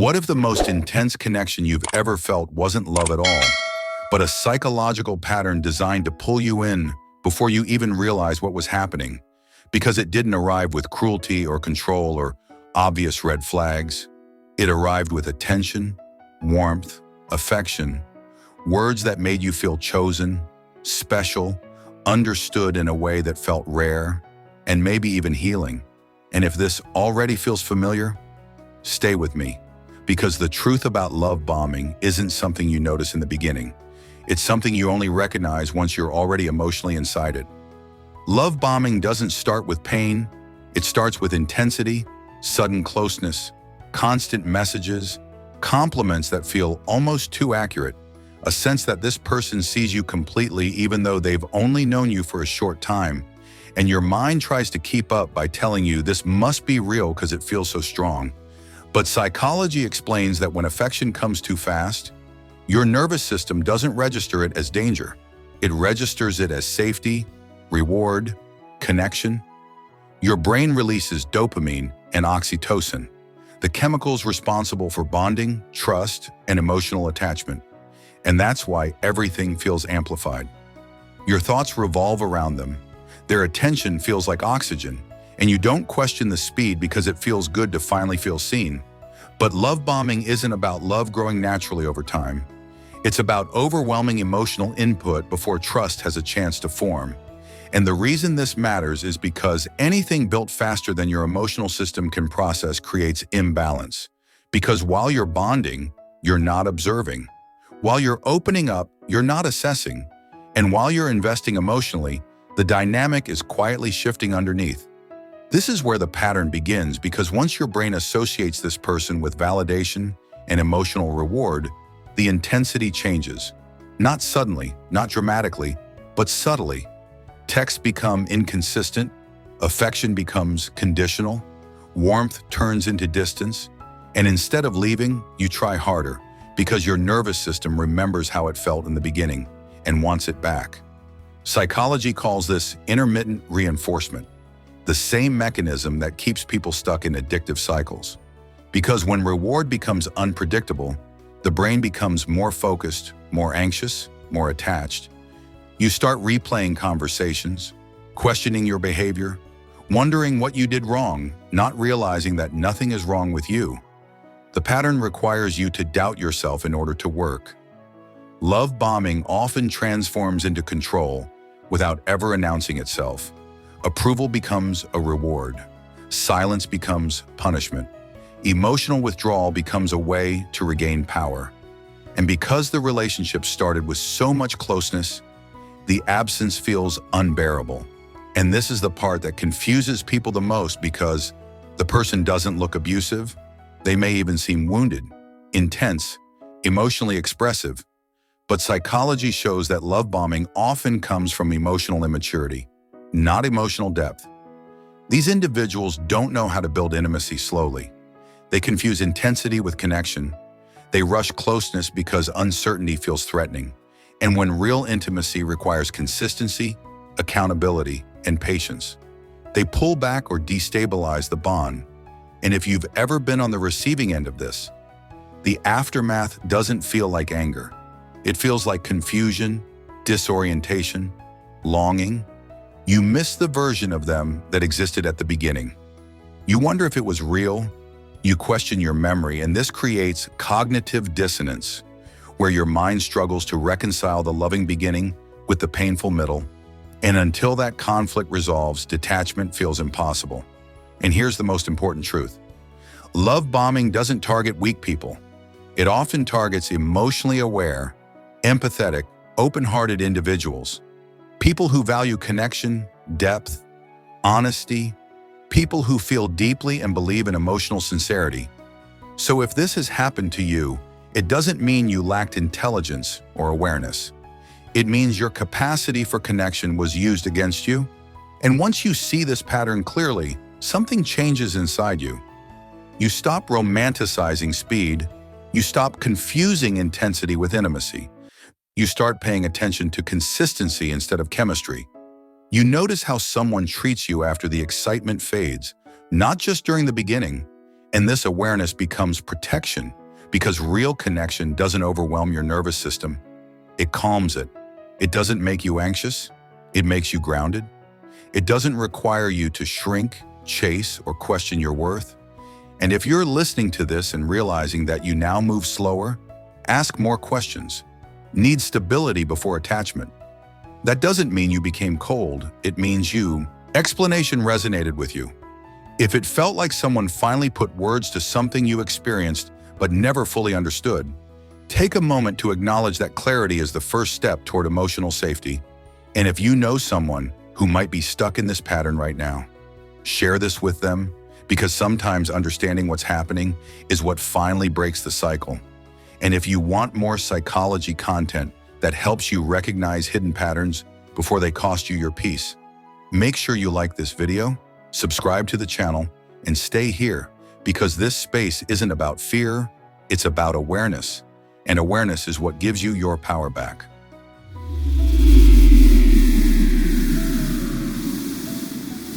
What if the most intense connection you've ever felt wasn't love at all, but a psychological pattern designed to pull you in before you even realized what was happening, because it didn't arrive with cruelty or control or obvious red flags? It arrived with attention, warmth, affection, words that made you feel chosen, special, understood in a way that felt rare, and maybe even healing. And if this already feels familiar, stay with me, because the truth about love bombing isn't something you notice in the beginning. It's something you only recognize once you're already emotionally inside it. Love bombing doesn't start with pain. It starts with intensity, sudden closeness, constant messages, compliments that feel almost too accurate, a sense that this person sees you completely even though they've only known you for a short time, and your mind tries to keep up by telling you this must be real because it feels so strong. But psychology explains that when affection comes too fast, your nervous system doesn't register it as danger. It registers it as safety, reward, connection. Your brain releases dopamine and oxytocin, the chemicals responsible for bonding, trust, and emotional attachment. And that's why everything feels amplified. Your thoughts revolve around them. Their attention feels like oxygen, and you don't question the speed because it feels good to finally feel seen. But love bombing isn't about love growing naturally over time. It's about overwhelming emotional input before trust has a chance to form. And the reason this matters is because anything built faster than your emotional system can process creates imbalance. Because while you're bonding, you're not observing. While you're opening up, you're not assessing. And while you're investing emotionally, the dynamic is quietly shifting underneath. This is where the pattern begins, because once your brain associates this person with validation and emotional reward, the intensity changes. Not suddenly, not dramatically, but subtly. Texts become inconsistent, affection becomes conditional, warmth turns into distance, and instead of leaving, you try harder, because your nervous system remembers how it felt in the beginning and wants it back. Psychology calls this intermittent reinforcement, the same mechanism that keeps people stuck in addictive cycles. Because when reward becomes unpredictable, the brain becomes more focused, more anxious, more attached. You start replaying conversations, questioning your behavior, wondering what you did wrong, not realizing that nothing is wrong with you. The pattern requires you to doubt yourself in order to work. Love bombing often transforms into control without ever announcing itself. Approval becomes a reward. Silence becomes punishment. Emotional withdrawal becomes a way to regain power. And because the relationship started with so much closeness, the absence feels unbearable. And this is the part that confuses people the most, because the person doesn't look abusive. They may even seem wounded, intense, emotionally expressive. But psychology shows that love bombing often comes from emotional immaturity, not emotional depth. These individuals don't know how to build intimacy slowly. They confuse intensity with connection. They rush closeness because uncertainty feels threatening. And when real intimacy requires consistency, accountability, and patience, they pull back or destabilize the bond. And if you've ever been on the receiving end of this, the aftermath doesn't feel like anger. It feels like confusion, disorientation, longing. You miss the version of them that existed at the beginning. You wonder if it was real. You question your memory, and this creates cognitive dissonance, where your mind struggles to reconcile the loving beginning with the painful middle. And until that conflict resolves, detachment feels impossible. And here's the most important truth. Love bombing doesn't target weak people. It often targets emotionally aware, empathetic, open-hearted individuals. People who value connection, depth, honesty, people who feel deeply and believe in emotional sincerity. So if this has happened to you, it doesn't mean you lacked intelligence or awareness. It means your capacity for connection was used against you. And once you see this pattern clearly, something changes inside you. You stop romanticizing speed. You stop confusing intensity with intimacy. You start paying attention to consistency instead of chemistry. You notice how someone treats you after the excitement fades, not just during the beginning. And this awareness becomes protection because real connection doesn't overwhelm your nervous system. It calms it. It doesn't make you anxious. It makes you grounded. It doesn't require you to shrink, chase, or question your worth. And if you're listening to this and realizing that you now move slower, ask more questions. Need stability before attachment. That doesn't mean you became cold. It means explanation resonated with you. If it felt like someone finally put words to something you experienced but never fully understood, take a moment to acknowledge that clarity is the first step toward emotional safety. And if you know someone who might be stuck in this pattern right now, share this with them, because sometimes understanding what's happening is what finally breaks the cycle. And if you want more psychology content that helps you recognize hidden patterns before they cost you your peace, make sure you like this video, subscribe to the channel, and stay here, because this space isn't about fear, it's about awareness. And awareness is what gives you your power back.